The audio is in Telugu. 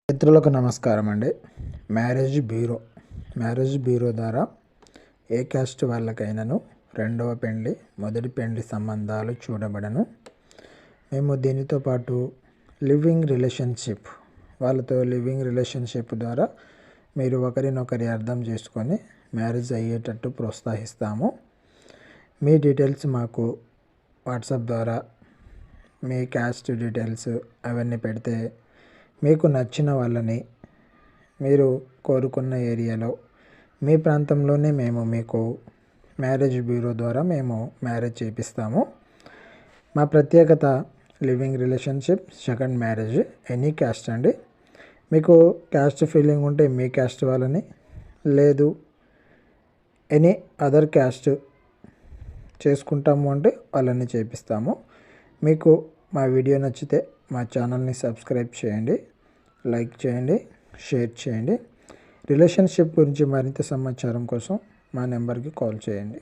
మిత్రులకు నమస్కారం అండి. మ్యారేజ్ బ్యూరో ద్వారా ఏ క్యాస్ట్ వాళ్ళకైనాను రెండవ పెండ్లి, మొదటి పెండ్లి సంబంధాలు చూడబడను. మేము దీనితో పాటు లివింగ్ రిలేషన్షిప్ ద్వారా మీరు ఒకరినొకరి అర్థం చేసుకొని మ్యారేజ్ అయ్యేటట్టు ప్రోత్సహిస్తాము. మీ డీటెయిల్స్ మాకు వాట్సాప్ ద్వారా మీ క్యాస్ట్ డీటెయిల్స్ అవన్నీ పెడితే మీకు నచ్చిన వాళ్ళని మీరు కోరుకున్న ఏరియాలో మీ ప్రాంతంలోనే మేము మీకు మ్యారేజ్ బ్యూరో ద్వారా మేము మ్యారేజ్ చేపిస్తాము. మా ప్రత్యేకత living relationship, second marriage, any caste అండి. మీకు క్యాస్ట్ ఫీలింగ్ ఉంటే మీ క్యాస్ట్ వాళ్ళని, లేదు ఎనీ అదర్ క్యాస్ట్ చేసుకుంటాము అంటే వాళ్ళని చేపిస్తాము. మీకు మా వీడియో నచ్చితే మా ఛానల్ని సబ్స్క్రైబ్ చేయండి, లైక్ చేయండి, షేర్ చేయండి. రిలేషన్షిప్ గురించి మరింత సమాచారం కోసం మా నెంబర్కి కాల్ చేయండి.